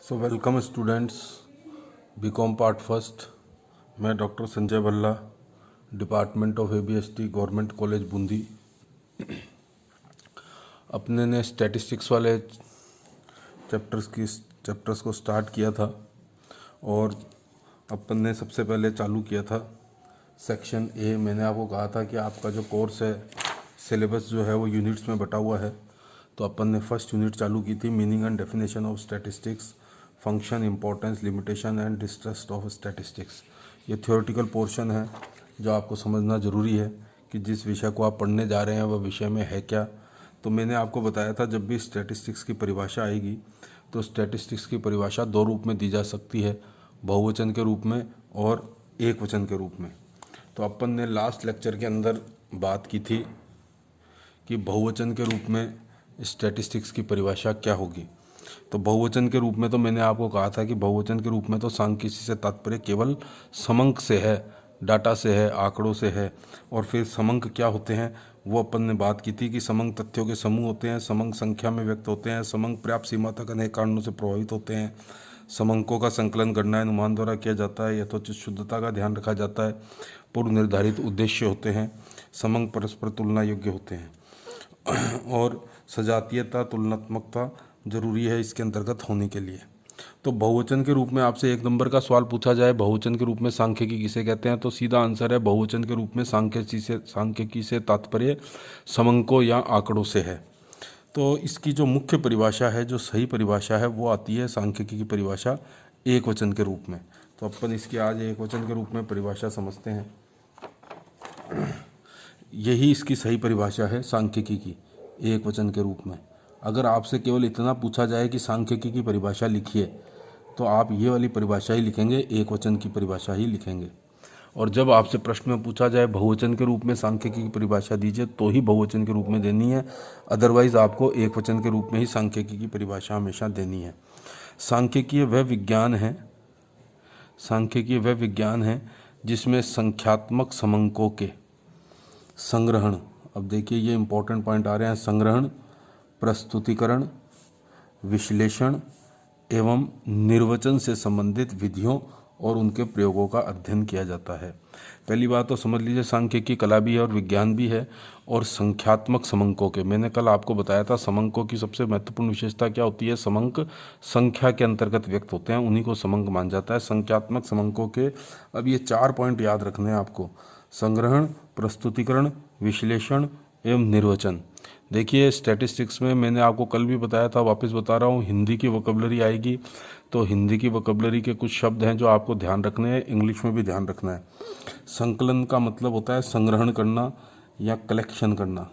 सो welcome students, BCom part first. मैं doctor Sanjay Bhalla, department of ABST, government college Bundi. अपने ने statistics वाले चैप्टर्स को स्टार्ट किया था और अपन ने सबसे पहले चालू किया था सेक्शन ए। मैंने आपको कहा था कि आपका जो कोर्स है, सिलेबस जो है वो यूनिट्स में बटा हुआ है। तो अपन ने फर्स्ट यूनिट चालू की थी, meaning and definition of statistics, function, importance, limitation and distrust of statistics. ये थ्योरेटिकल पोर्शन है जो आपको समझना ज़रूरी है कि जिस विषय को आप पढ़ने जा रहे हैं वह विषय में है क्या। तो मैंने आपको बताया था जब भी स्टैटिस्टिक्स की परिभाषा आएगी तो स्टैटिस्टिक्स की परिभाषा दो रूप में दी जा सकती है, बहुवचन के रूप में और एक वचन के रूप में। तो अपन ने लास्ट लेक्चर के अंदर बात की थी कि बहुवचन के रूप में स्टैटिस्टिक्स की परिभाषा क्या होगी। तो बहुवचन के रूप में तो मैंने आपको कहा था कि बहुवचन के रूप में तो सांख्यिकी से तात्पर्य केवल समंक से है, डाटा से है, आंकड़ों से है। और फिर समंक क्या होते हैं वो अपन ने बात की थी कि समंक तथ्यों के समूह होते हैं, समंक संख्या में व्यक्त होते हैं, समंक पर्याप्त सीमा तक अनेक कारणों से प्रभावित होते हैं, समंकों का संकलन गणना अनुमान द्वारा किया जाता है, यथोचित शुद्धता का ध्यान रखा जाता है, पूर्व निर्धारित उद्देश्य होते हैं, समंक परस्पर तुलना योग्य होते हैं और सजातीयता, तुलनात्मकता जरूरी है इसके अंतर्गत होने के लिए। तो बहुवचन के रूप में आपसे एक नंबर का सवाल पूछा जाए, बहुवचन के रूप में सांख्यिकी किसे कहते हैं, तो सीधा आंसर है बहुवचन के रूप में सांख्यिकी से तात्पर्य समंकों या आंकड़ों से है। तो इसकी जो मुख्य परिभाषा है, जो सही परिभाषा है, वो आती है सांख्यिकी की परिभाषा एक वचन के रूप में। तो अपन इसकी आज एक वचन के रूप में परिभाषा समझते हैं। यही इसकी सही परिभाषा है सांख्यिकी की एक वचन के रूप में। अगर आपसे केवल इतना पूछा जाए कि सांख्यिकी की परिभाषा लिखिए तो आप ये वाली परिभाषा ही लिखेंगे, एक वचन की परिभाषा ही लिखेंगे। और जब आपसे प्रश्न में पूछा जाए बहुवचन के रूप में सांख्यिकी की परिभाषा दीजिए तो ही बहुवचन के रूप में देनी है, अदरवाइज आपको एक वचन के रूप में ही सांख्यिकी की परिभाषा हमेशा देनी है। सांख्यिकी वह विज्ञान है जिसमें संख्यात्मक समंकों के संग्रहण, अब देखिए ये इंपॉर्टेंट पॉइंट आ रहे हैं, संग्रहण, प्रस्तुतिकरण, विश्लेषण एवं निर्वचन से संबंधित विधियों और उनके प्रयोगों का अध्ययन किया जाता है। पहली बात तो समझ लीजिए सांख्यिकी कला भी है और विज्ञान भी है। और संख्यात्मक समंकों के, मैंने कल आपको बताया था समंकों की सबसे महत्वपूर्ण विशेषता क्या होती है, समंक संख्या के अंतर्गत व्यक्त होते हैं, उन्हीं को समंक मान जाता है। संख्यात्मक समंकों के अब ये 4 पॉइंट याद रखने हैं आपको, संग्रहण, प्रस्तुतिकरण, विश्लेषण एवं निर्वचन। देखिए स्टैटिस्टिक्स में मैंने आपको कल भी बताया था, वापस बता रहा हूँ, हिंदी की वोकैबुलरी आएगी तो हिंदी की वोकैबुलरी के कुछ शब्द हैं जो आपको ध्यान रखने हैं, इंग्लिश में भी ध्यान रखना है। संकलन का मतलब होता है संग्रहण करना या कलेक्शन करना।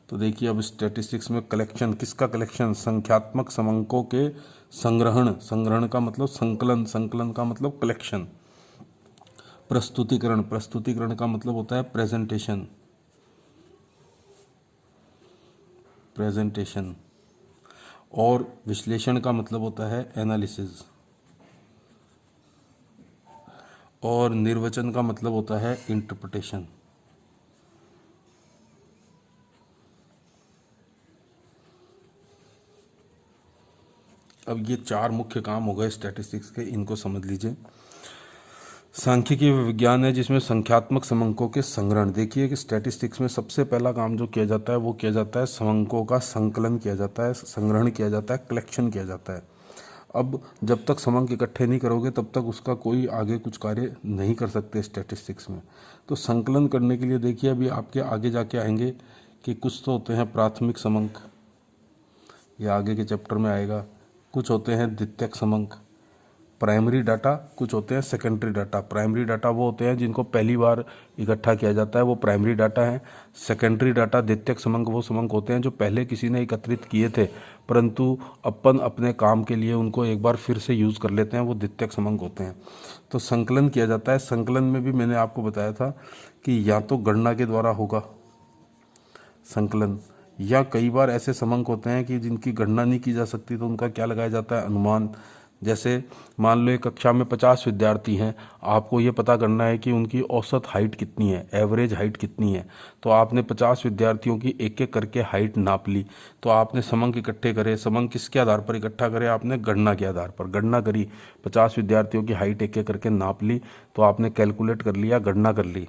तो देखिए अब स्टैटिस्टिक्स में कलेक्शन, किसका कलेक्शन, संख्यात्मक समंकों के संग्रहण, संग्रहण का मतलब संकलन, संकलन का मतलब कलेक्शन। प्रस्तुतिकरण, प्रस्तुतिकरण का मतलब होता है प्रेजेंटेशन, प्रेजेंटेशन। और विश्लेषण का मतलब होता है एनालिसिस। और निर्वचन का मतलब होता है इंटरप्रिटेशन। अब ये 4 मुख्य काम हो गए स्टैटिस्टिक्स के, इनको समझ लीजिए। सांख्यिकी विज्ञान है जिसमें संख्यात्मक समंकों के संग्रहण, देखिए कि स्टैटिस्टिक्स में सबसे पहला काम जो किया जाता है वो किया जाता है समंकों का संकलन किया जाता है, संग्रहण किया जाता है, कलेक्शन किया जाता है। अब जब तक समंक इकट्ठे नहीं करोगे तब तक उसका कोई आगे कुछ कार्य नहीं कर सकते स्टैटिस्टिक्स में। तो संकलन करने के लिए देखिए अभी आपके आगे जाके आएंगे कि कुछ तो होते हैं प्राथमिक समंक, ये आगे के चैप्टर में आएगा, कुछ होते हैं द्वितीयक समंक, प्राइमरी डाटा, कुछ होते हैं सेकेंडरी डाटा। प्राइमरी डाटा वो होते हैं जिनको पहली बार इकट्ठा किया जाता है, वो प्राइमरी डाटा है। सेकेंडरी डाटा, द्वितीयक समंक, वो समंक होते हैं जो पहले किसी ने एकत्रित किए थे परंतु अपन अपने काम के लिए उनको एक बार फिर से यूज़ कर लेते हैं, वो द्वितीयक समंक होते हैं। तो संकलन किया जाता है। संकलन में भी मैंने आपको बताया था कि या तो गणना के द्वारा होगा संकलन, या कई बार ऐसे समंक होते हैं कि जिनकी गणना नहीं की जा सकती तो उनका क्या लगाया जाता है, अनुमान। जैसे मान लो एक कक्षा में 50 विद्यार्थी हैं, आपको ये पता करना है कि उनकी औसत हाइट कितनी है, एवरेज हाइट कितनी है। तो आपने 50 विद्यार्थियों की एक एक करके हाइट नाप ली। तो आपने समंक इकट्ठे करे। समंक किसके आधार पर इकट्ठा करे? आपने गणना के आधार पर गणना करी। 50 विद्यार्थियों की हाइट एक एक करके नाप ली, तो आपने कैलकुलेट कर लिया, गणना कर ली।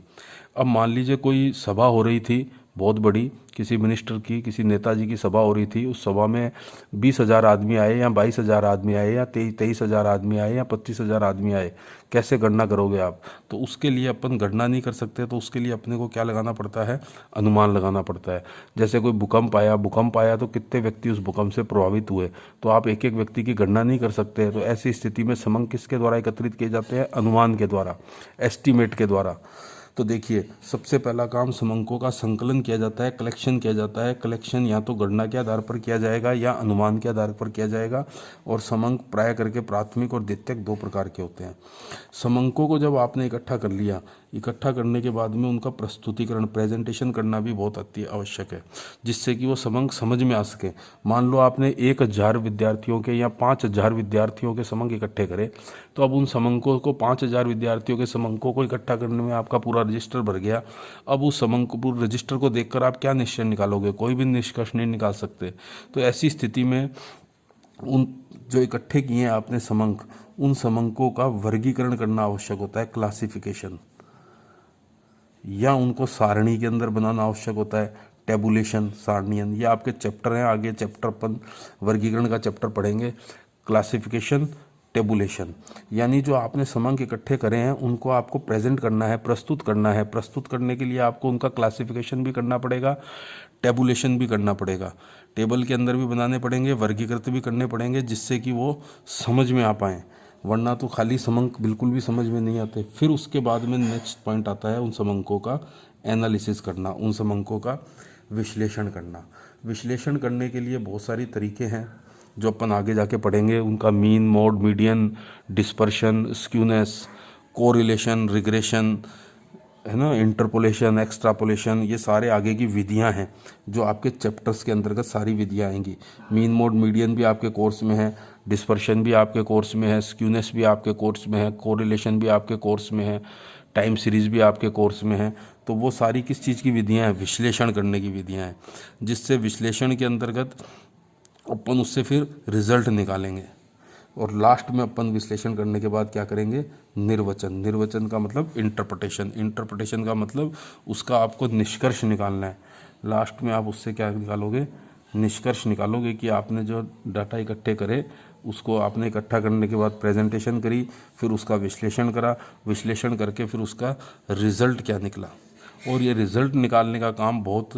अब मान लीजिए कोई सभा हो रही थी बहुत बड़ी, किसी मिनिस्टर की, किसी नेताजी की सभा हो रही थी। उस सभा में 20,000 आदमी आए या 22,000 आदमी आए या 23,000 आदमी आए या 25,000 आदमी आए, कैसे गणना करोगे आप? तो उसके लिए अपन गणना नहीं कर सकते, तो उसके लिए अपने को क्या लगाना पड़ता है? अनुमान लगाना पड़ता है। जैसे कोई भूकंप आया तो कितने व्यक्ति उस भूकंप से प्रभावित हुए, तो आप एक एक व्यक्ति की गणना नहीं कर सकते। तो ऐसी स्थिति में समंक किसके द्वारा एकत्रित किए जाते हैं? अनुमान के द्वारा, एस्टीमेट के द्वारा। तो देखिए, सबसे पहला काम समंकों का संकलन किया जाता है, कलेक्शन किया जाता है। कलेक्शन या तो गणना के आधार पर किया जाएगा या अनुमान के आधार पर किया जाएगा। और समंक प्राय करके प्राथमिक और द्वितीयक दो प्रकार के होते हैं। समंकों को जब आपने इकट्ठा कर लिया, इकट्ठा करने के बाद में उनका प्रस्तुतिकरण, प्रेजेंटेशन करना भी बहुत अति आवश्यक है, जिससे कि वो समंक समझ में आ सके। मान लो आपने 1,000 विद्यार्थियों के या 5,000 विद्यार्थियों के समंक इकट्ठे करे, तो अब उन समंकों को, 5,000 विद्यार्थियों के समंकों को इकट्ठा करने में आपका पूरा रजिस्टर भर गया। अब उस समंक पूरे रजिस्टर को देखकर आप क्या निष्कर्ष निकालोगे? कोई भी निष्कर्ष नहीं निकाल सकते। तो ऐसी स्थिति में उन जो इकट्ठे किए हैं आपने समंक, उन समंकों का वर्गीकरण करना आवश्यक होता है, क्लासिफिकेशन, या उनको सारणी के अंदर बनाना आवश्यक होता है, टेबुलेशन, सारणीयन। ये आपके चैप्टर हैं, आगे चैप्टर अपन वर्गीकरण का चैप्टर पढ़ेंगे। क्लासिफिकेशन, टेबुलेशन, यानी जो आपने समंक इकट्ठे करे हैं उनको आपको प्रेजेंट करना है, प्रस्तुत करना है। प्रस्तुत करने के लिए आपको उनका क्लासिफिकेशन भी करना पड़ेगा, टेबुलेशन भी करना पड़ेगा, टेबल के अंदर भी बनाने पड़ेंगे, वर्गीकृत भी करने पड़ेंगे, जिससे कि वो समझ में आ पाएँ। वरना तो खाली समंक बिल्कुल भी समझ में नहीं आते। फिर उसके बाद में नेक्स्ट पॉइंट आता है उन समंकों का एनालिसिस करना, उन समंकों का विश्लेषण करना। विश्लेषण करने के लिए बहुत सारी तरीके हैं जो अपन आगे जाके पढ़ेंगे। उनका mean, mode, median, dispersion, skewness, correlation, regression, है ना, इंटरपोलेशन, एक्सट्रापोलेशन, ये सारे आगे की विधियां हैं जो आपके चैप्टर्स के अंतर्गत सारी विधियां आएंगी। मीन, मोड, मीडियन भी आपके कोर्स में है, डिस्पर्शन भी आपके कोर्स में है, स्क्यूनेस भी आपके कोर्स में है, कोरिलेशन भी आपके कोर्स में है, टाइम सीरीज भी आपके कोर्स में है। तो वो सारी किस चीज़ की विधियां हैं? विश्लेषण करने की विधियां हैं, जिससे विश्लेषण के अंतर्गत अपन उससे फिर रिजल्ट निकालेंगे। और लास्ट में अपन विश्लेषण करने के बाद क्या करेंगे? निर्वचन। निर्वचन का मतलब इंटरप्रिटेशन, इंटरप्रिटेशन का मतलब उसका आपको निष्कर्ष निकालना है। लास्ट में आप उससे क्या निकालोगे? निष्कर्ष निकालोगे कि आपने जो डाटा इकट्ठे करे उसको आपने इकट्ठा करने के बाद प्रेजेंटेशन करी, फिर उसका विश्लेषण करा, विश्लेषण करके फिर उसका रिजल्ट क्या निकला। और ये रिजल्ट निकालने का काम बहुत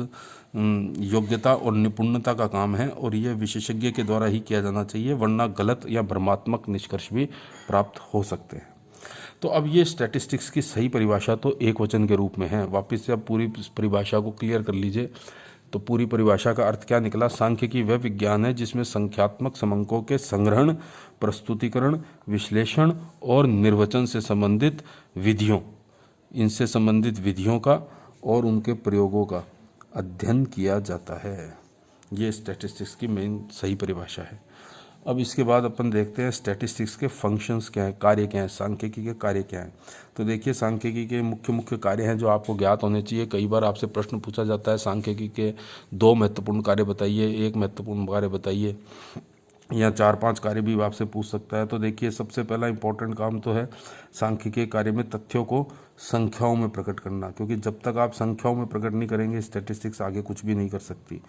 योग्यता और निपुणता का काम है, और ये विशेषज्ञ के द्वारा ही किया जाना चाहिए, वरना गलत या भ्रमात्मक निष्कर्ष भी प्राप्त हो सकते हैं। तो अब ये स्टैटिस्टिक्स की सही परिभाषा तो एक वचन के रूप में है। वापस से अब पूरी परिभाषा को क्लियर कर लीजिए। तो पूरी परिभाषा का अर्थ क्या निकला? सांख्यिकी वह विज्ञान है जिसमें संख्यात्मक समंकों के संग्रहण, प्रस्तुतिकरण, विश्लेषण और निर्वचन से संबंधित विधियों, इनसे संबंधित विधियों का और उनके प्रयोगों का अध्ययन किया जाता है। ये स्टैटिस्टिक्स की मेन सही परिभाषा है। अब इसके बाद अपन देखते हैं स्टैटिस्टिक्स के फंक्शंस क्या हैं, कार्य क्या हैं, सांख्यिकी के कार्य क्या हैं। तो देखिए, सांख्यिकी के मुख्य मुख्य कार्य हैं जो आपको ज्ञात होने चाहिए। कई बार आपसे प्रश्न पूछा जाता है, सांख्यिकी के 2 महत्वपूर्ण कार्य बताइए, 1 महत्वपूर्ण कार्य बताइए, या 4-5 कार्य भी आपसे पूछ सकता है। तो देखिए, सबसे पहला इंपॉर्टेंट काम तो है सांख्यिकी कार्य में तथ्यों को संख्याओं में प्रकट करना, क्योंकि जब तक आप संख्याओं में प्रकट नहीं करेंगे स्टैटिस्टिक्स आगे कुछ भी नहीं कर सकती।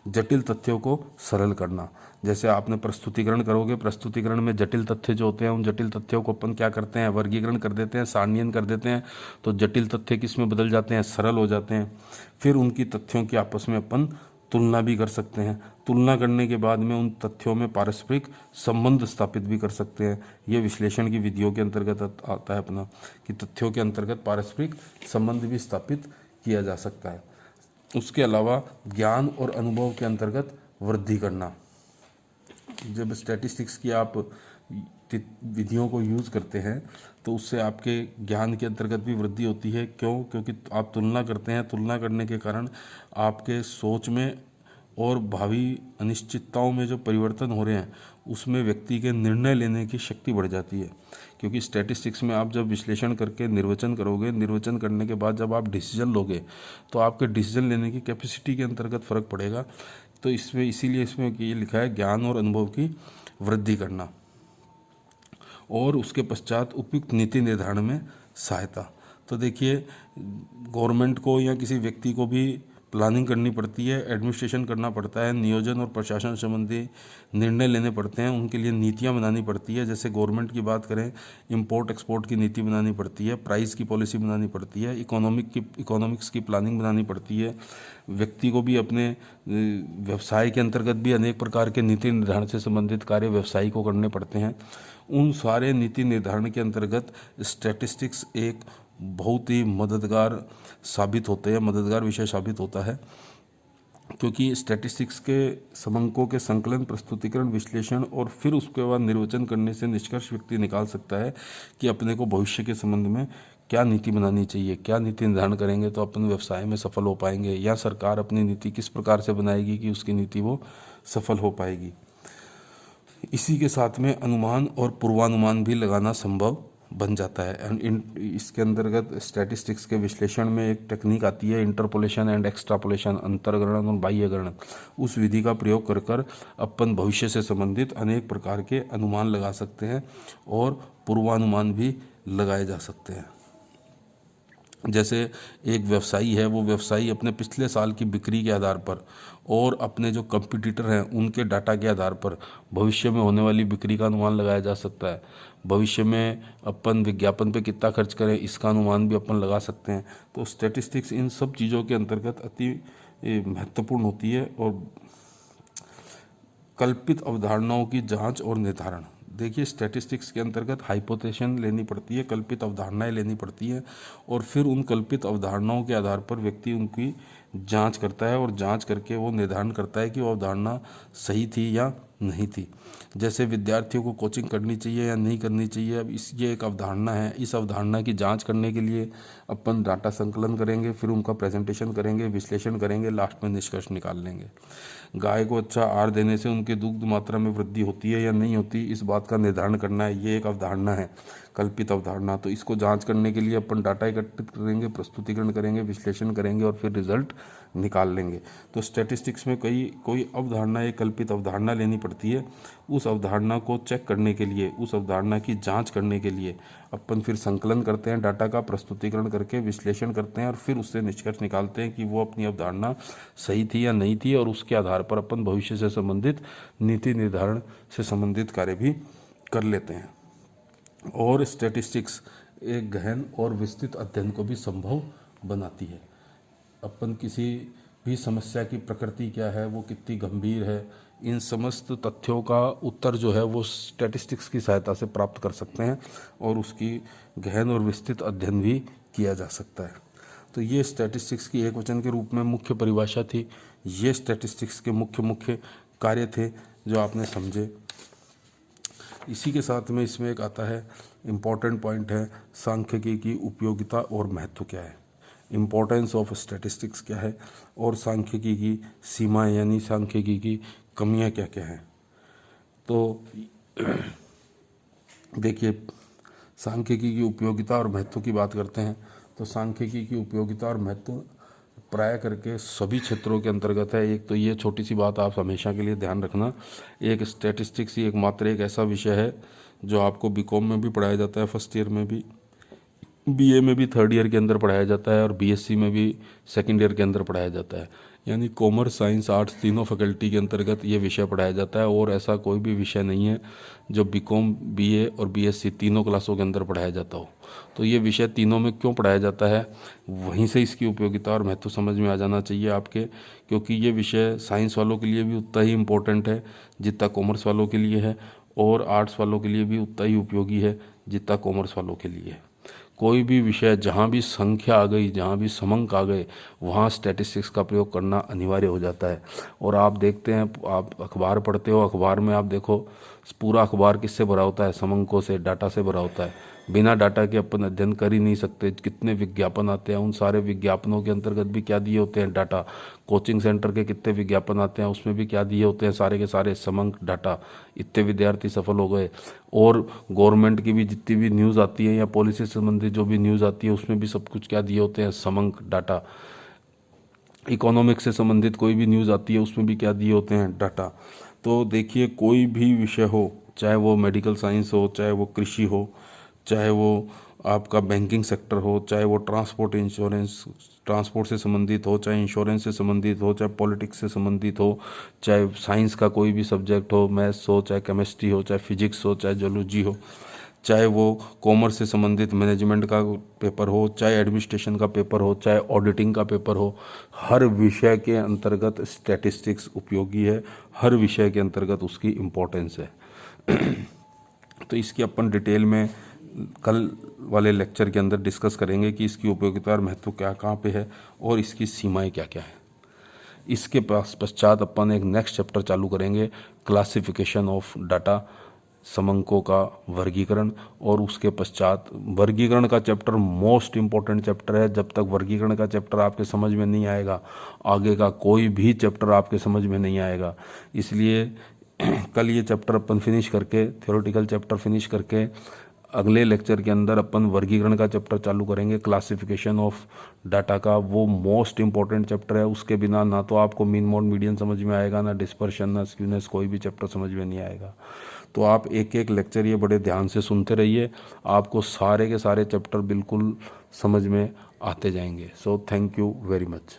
जटिल तथ्यों को सरल करना, जैसे आपने प्रस्तुतिकरण करोगे, प्रस्तुतिकरण में जटिल तथ्य जो होते हैं उन जटिल तथ्यों को अपन क्या करते हैं? वर्गीकरण कर देते हैं, सारणीयन कर देते हैं। तो जटिल तथ्य किस में बदल जाते हैं? सरल हो जाते हैं। फिर उनकी तथ्यों की आपस में अपन तुलना भी कर सकते हैं। तुलना करने के बाद में उन तथ्यों में पारस्परिक संबंध स्थापित भी कर सकते हैं। ये विश्लेषण की विधियों के अंतर्गत आता है अपना, कि तथ्यों के अंतर्गत पारस्परिक संबंध भी स्थापित किया जा सकता है। उसके अलावा ज्ञान और अनुभव के अंतर्गत वृद्धि करना। जब स्टैटिस्टिक्स की आप विधियों को यूज़ करते हैं तो उससे आपके ज्ञान के अंतर्गत भी वृद्धि होती है। क्यों? क्योंकि आप तुलना करते हैं, तुलना करने के कारण आपके सोच में और भावी अनिश्चितताओं में जो परिवर्तन हो रहे हैं उसमें व्यक्ति के निर्णय लेने की शक्ति बढ़ जाती है। क्योंकि स्टैटिस्टिक्स में आप जब विश्लेषण करके निर्वचन करोगे, निर्वचन करने के बाद जब आप डिसीजन लोगे तो आपके डिसीजन लेने की कैपेसिटी के अंतर्गत फ़र्क पड़ेगा। तो इसमें इसीलिए इसमें ये लिखा है ज्ञान और अनुभव की वृद्धि करना, और उसके पश्चात उपयुक्त नीति निर्धारण में सहायता। तो देखिए, गवर्नमेंट को या किसी व्यक्ति को भी प्लानिंग करनी पड़ती है, एडमिनिस्ट्रेशन करना पड़ता है, नियोजन और प्रशासन संबंधी निर्णय लेने पड़ते हैं, उनके लिए नीतियां बनानी पड़ती है। जैसे गवर्नमेंट की बात करें, इंपोर्ट एक्सपोर्ट की नीति बनानी पड़ती है, प्राइस की पॉलिसी बनानी पड़ती है, इकोनॉमिक्स की प्लानिंग बनानी पड़ती है। व्यक्ति को भी अपने व्यवसाय के अंतर्गत भी अनेक प्रकार के नीति निर्धारण से संबंधित कार्य व्यवसायी को करने पड़ते हैं। उन सारे नीति निर्धारण के अंतर्गत स्टैटिस्टिक्स एक बहुत ही मददगार विषय साबित होता है। क्योंकि स्टैटिस्टिक्स के समंकों के संकलन, प्रस्तुतिकरण, विश्लेषण और फिर उसके बाद निर्वचन करने से निष्कर्ष व्यक्ति निकाल सकता है कि अपने को भविष्य के संबंध में क्या नीति बनानी चाहिए, क्या नीति निर्धारण करेंगे तो अपन व्यवसाय में सफल हो पाएंगे, या सरकार अपनी नीति किस प्रकार से बनाएगी कि उसकी नीति वो सफल हो पाएगी। इसी के साथ में अनुमान और पूर्वानुमान भी लगाना संभव बन जाता है। एंड इसके अंतर्गत स्टैटिस्टिक्स के विश्लेषण में एक टेक्निक आती है, इंटरपोलेशन एंड एक्स्ट्रापोलेशन, अंतर्गणन और बाह्यगणन। उस विधि का प्रयोग कर कर अपन भविष्य से संबंधित अनेक प्रकार के अनुमान लगा सकते हैं और पूर्वानुमान भी लगाए जा सकते हैं। जैसे एक व्यवसायी है, वो व्यवसायी अपने पिछले साल की बिक्री के आधार पर और अपने जो कंपटीटर हैं उनके डाटा के आधार पर भविष्य में होने वाली बिक्री का अनुमान लगाया जा सकता है। भविष्य में अपन विज्ञापन पे कितना खर्च करें इसका अनुमान भी अपन लगा सकते हैं। तो स्टैटिस्टिक्स इन सब चीज़ों के अंतर्गत अति महत्वपूर्ण होती है। और कल्पित अवधारणाओं की जांच और निर्धारण, देखिए स्टैटिस्टिक्स के अंतर्गत हाइपोथेसिस लेनी पड़ती है, कल्पित अवधारणाएं लेनी पड़ती हैं, और फिर उन कल्पित अवधारणाओं के आधार पर व्यक्ति उनकी जांच करता है और जांच करके वो निर्धारण करता है कि वो अवधारणा सही थी या नहीं थी। जैसे विद्यार्थियों को कोचिंग करनी चाहिए या नहीं करनी चाहिए, अब ये एक अवधारणा है। इस अवधारणा की जांच करने के लिए अपन डाटा संकलन करेंगे, फिर उनका प्रेजेंटेशन करेंगे, विश्लेषण करेंगे, लास्ट में निष्कर्ष निकाल लेंगे। गाय को अच्छा आहार देने से उनके दुग्ध मात्रा में वृद्धि होती है या नहीं होती, इस बात का निर्धारण करना है। ये एक अवधारणा है, कल्पित अवधारणा। तो इसको जांच करने के लिए अपन डाटा एकत्रित करेंगे, प्रस्तुतिकरण करेंगे, विश्लेषण करेंगे और फिर रिजल्ट निकाल लेंगे। तो स्टैटिस्टिक्स में कोई अवधारणा, एक कल्पित अवधारणा लेनी पड़ती है। उस अवधारणा को चेक करने के लिए, उस अवधारणा की जांच करने के लिए अपन फिर संकलन करते हैं, डाटा का प्रस्तुतिकरण करके विश्लेषण करते हैं और फिर उससे निष्कर्ष निकालते हैं कि वो अपनी अवधारणा सही थी या नहीं थी, और उसके आधार पर अपन भविष्य से संबंधित नीति निर्धारण से संबंधित कार्य भी कर लेते हैं। और स्टैटिस्टिक्स एक गहन और विस्तृत अध्ययन को भी संभव बनाती है। अपन किसी भी समस्या की प्रकृति क्या है, वो कितनी गंभीर है, इन समस्त तथ्यों का उत्तर जो है वो स्टैटिस्टिक्स की सहायता से प्राप्त कर सकते हैं और उसकी गहन और विस्तृत अध्ययन भी किया जा सकता है। तो ये स्टैटिस्टिक्स की एक वचन के रूप में मुख्य परिभाषा थी। ये स्टैटिस्टिक्स के मुख्य कार्य थे जो आपने समझे। इसी के साथ में इसमें एक आता है इम्पॉर्टेंट पॉइंट है, सांख्यिकी की उपयोगिता और महत्व क्या है, इम्पोर्टेंस ऑफ स्टैटिस्टिक्स क्या है, और सांख्यिकी की सीमाएं यानी सांख्यिकी की कमियां क्या क्या हैं। तो देखिए, सांख्यिकी की उपयोगिता और महत्व की बात करते हैं तो सांख्यिकी की उपयोगिता और महत्व प्राय करके सभी क्षेत्रों के अंतर्गत है। एक तो ये छोटी सी बात आप हमेशा के लिए ध्यान रखना, एक स्टैटिस्टिक्स ही एकमात्र एक ऐसा विषय है जो आपको बीकॉम में भी पढ़ाया जाता है, फर्स्ट ईयर में भी, बीए में भी थर्ड ईयर के अंदर पढ़ाया जाता है, और बीएससी में भी सेकंड ईयर के अंदर पढ़ाया जाता है। यानी कॉमर्स, साइंस, आर्ट्स तीनों फैकल्टी के अंतर्गत ये विषय पढ़ाया जाता है। और ऐसा कोई भी विषय नहीं है जो बीकॉम, बीए और बीएससी तीनों क्लासों के अंदर पढ़ाया जाता हो। तो ये विषय तीनों में क्यों पढ़ाया जाता है, वहीं से इसकी उपयोगिता और महत्व समझ में आ जाना चाहिए आपके, क्योंकि ये विषय साइंस वालों के लिए भी उतना ही इम्पोर्टेंट है जितना कॉमर्स वालों के लिए है, और आर्ट्स वालों के लिए भी उतना ही उपयोगी है जितना कॉमर्स वालों के लिए है। कोई भी विषय जहाँ भी संख्या आ गई, जहाँ भी समंक आ गए, वहाँ स्टैटिस्टिक्स का प्रयोग करना अनिवार्य हो जाता है। और आप देखते हैं, आप अखबार पढ़ते हो, अखबार में आप देखो पूरा अखबार किससे भरा होता है? समंकों से, डाटा से भरा होता है। बिना डाटा के अपन अध्ययन कर ही नहीं सकते। कितने विज्ञापन आते हैं, उन सारे विज्ञापनों के अंतर्गत भी क्या दिए होते हैं? डाटा। कोचिंग सेंटर के कितने विज्ञापन आते हैं, उसमें भी क्या दिए होते हैं? सारे के सारे समंक डाटा। इतने विद्यार्थी सफल हो गए। और गवर्नमेंट की भी जितनी भी न्यूज़ आती है या पॉलिसी से संबंधित जो भी न्यूज़ आती है, उसमें भी सब कुछ क्या दिए होते हैं? समंक डाटा। इकोनॉमिक्स से संबंधित कोई भी न्यूज़ आती है, उसमें भी क्या दिए होते हैं? डाटा। तो देखिए, कोई भी विषय हो, चाहे वो मेडिकल साइंस हो, चाहे वो कृषि हो, चाहे वो आपका बैंकिंग सेक्टर हो, चाहे वो ट्रांसपोर्ट से संबंधित हो, चाहे इंश्योरेंस से संबंधित हो, चाहे पॉलिटिक्स से संबंधित हो, चाहे साइंस का कोई भी सब्जेक्ट हो, मैथ्स हो, चाहे केमिस्ट्री हो, चाहे फिजिक्स हो, चाहे जूलॉजी हो, चाहे वो कॉमर्स से संबंधित मैनेजमेंट का पेपर हो, चाहे एडमिनिस्ट्रेशन का पेपर हो, चाहे ऑडिटिंग का पेपर हो, हर विषय के अंतर्गत स्टैटिस्टिक्स उपयोगी है। हर विषय के अंतर्गत उसकी इम्पोर्टेंस है। तो इसकी अपन डिटेल में कल वाले लेक्चर के अंदर डिस्कस करेंगे कि इसकी उपयोगिता और महत्व क्या कहाँ पे है और इसकी सीमाएं क्या क्या है। इसके पश्चात अपन एक नेक्स्ट चैप्टर चालू करेंगे, क्लासिफिकेशन ऑफ डाटा, समंकों का वर्गीकरण। और उसके पश्चात वर्गीकरण का चैप्टर मोस्ट इम्पॉर्टेंट चैप्टर है। जब तक वर्गीकरण का चैप्टर आपके समझ में नहीं आएगा, आगे का कोई भी चैप्टर आपके समझ में नहीं आएगा। इसलिए कल ये चैप्टर अपन फिनिश करके, थ्योरेटिकल चैप्टर फिनिश करके, अगले लेक्चर के अंदर अपन वर्गीकरण का चैप्टर चालू करेंगे, क्लासिफिकेशन ऑफ डाटा का। वो मोस्ट इंपॉर्टेंट चैप्टर है। उसके बिना ना तो आपको मीन मोड मीडियन समझ में आएगा, ना डिस्पर्शन, ना स्क्यूनेस, कोई भी चैप्टर समझ में नहीं आएगा। तो आप एक एक लेक्चर ये बड़े ध्यान से सुनते रहिए, आपको सारे के सारे चैप्टर बिल्कुल समझ में आते जाएंगे। So thank you very much.